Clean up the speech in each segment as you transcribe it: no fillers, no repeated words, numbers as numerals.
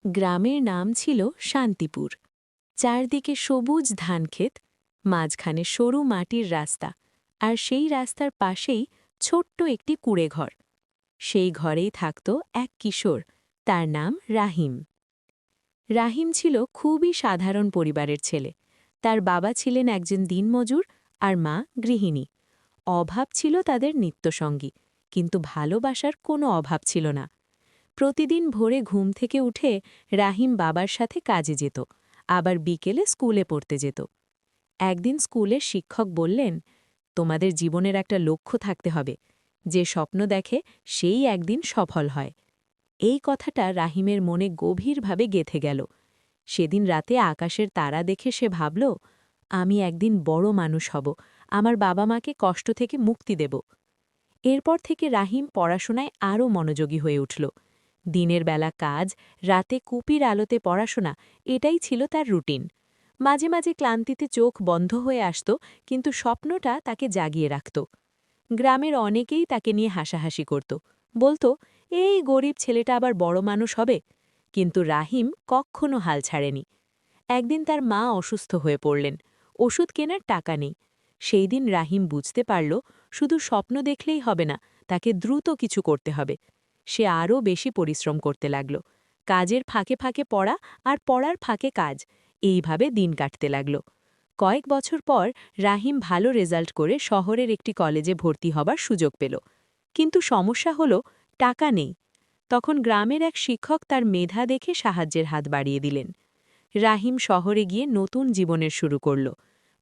গ্রামের নাম ছিল শান্তিপুর। চারদিকে সবুজ ধানক্ষেত, মাঝখানে সরু মাটির রাস্তা, আর সেই রাস্তার পাশেই ছোট্ট একটি কুঁড়েঘর। সেই ঘরেই থাকত এক কিশোর, তার নাম রাহিম। রাহিম ছিল খুবই সাধারণ পরিবারের ছেলে। তার বাবা ছিলেন একজন দিনমজুর আর মা গৃহিণী। অভাব ছিল তাদের নিত্যসঙ্গী, কিন্তু ভালোবাসার কোনো অভাব ছিল না। প্রতিদিন ভোরে ঘুম থেকে উঠে রাহিম বাবার সাথে কাজে যেত, আবার বিকেলে স্কুলে পড়তে যেত। একদিন স্কুলের শিক্ষক বললেন, তোমাদের জীবনের একটা লক্ষ্য থাকতে হবে, যে স্বপ্ন দেখে সেই একদিন সফল হয়। এই কথাটা রাহিমের মনে গভীরভাবে গেঁথে গেল। সেদিন রাতে আকাশের তারা দেখে সে ভাবল, আমি একদিন বড় মানুষ হব, আমার বাবা মাকে কষ্ট থেকে মুক্তি দেব। এরপর থেকে রাহিম পড়াশোনায় আরও মনোযোগী হয়ে উঠল। দিনের বেলা কাজ, রাতে কুপির আলোতে পড়াশোনা, এটাই ছিল তার রুটিন। মাঝে মাঝে ক্লান্তিতে চোখ বন্ধ হয়ে আসত, কিন্তু স্বপ্নটা তাকে জাগিয়ে রাখত। গ্রামের অনেকেই তাকে নিয়ে হাসাহাসি করত, বলতো, এই গরিব ছেলেটা আবার বড় মানুষ হবে। কিন্তু রাহিম কখনো হাল ছাড়েনি। একদিন তার মা অসুস্থ হয়ে পড়লেন, ওষুধ কেনার টাকা নেই। সেই দিন রাহিম বুঝতে পারল, শুধু স্বপ্ন দেখলেই হবে না, তাকে দ্রুত কিছু করতে হবে। সে আরও বেশি পরিশ্রম করতে লাগল। কাজের ফাঁকে ফাঁকে পড়া, আর পড়ার ফাঁকে কাজ, এইভাবে দিন কাটতে লাগল। কয়েক বছর পর রাহিম ভালো রেজাল্ট করে শহরের একটি কলেজে ভর্তি হবার সুযোগ পেল। কিন্তু সমস্যা হলো, টাকা নেই। তখন গ্রামের এক শিক্ষক তার মেধা দেখে সাহায্যের হাত বাড়িয়ে দিলেন। রাহিম শহরে গিয়ে নতুন জীবনের শুরু করল।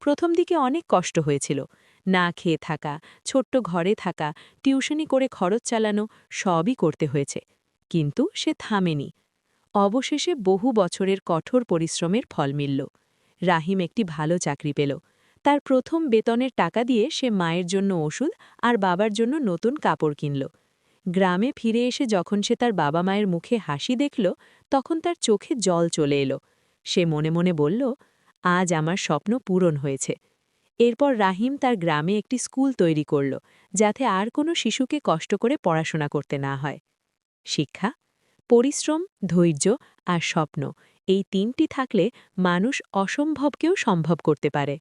প্রথম দিকে অনেক কষ্ট হয়েছিল, না খেয়ে থাকা, ছোট্ট ঘরে থাকা, টিউশনি করে খরচ চালানো, সবই করতে হয়েছে। কিন্তু সে থামেনি। অবশেষে বহু বছরের কঠোর পরিশ্রমের ফল মিলল। রাহিম একটি ভালো চাকরি পেল। তার প্রথম বেতনের টাকা দিয়ে সে মায়ের জন্য ওষুধ আর বাবার জন্য নতুন কাপড় কিনল। গ্রামে ফিরে এসে যখন সে তার বাবা মায়ের মুখে হাসি দেখল, তখন তার চোখে জল চলে এলো। সে মনে মনে বলল, আজ আমার স্বপ্ন পূরণ হয়েছে। এরপর রাহিম তার গ্রামে একটি স্কুল তৈরি করল, যাতে আর কোনো শিশুকে কষ্ট করে পড়াশোনা করতে না হয়। শিক্ষা, পরিশ্রম, ধৈর্য আর স্বপ্ন, এই তিনটি থাকলে মানুষ অসম্ভবকেও সম্ভব করতে পারে।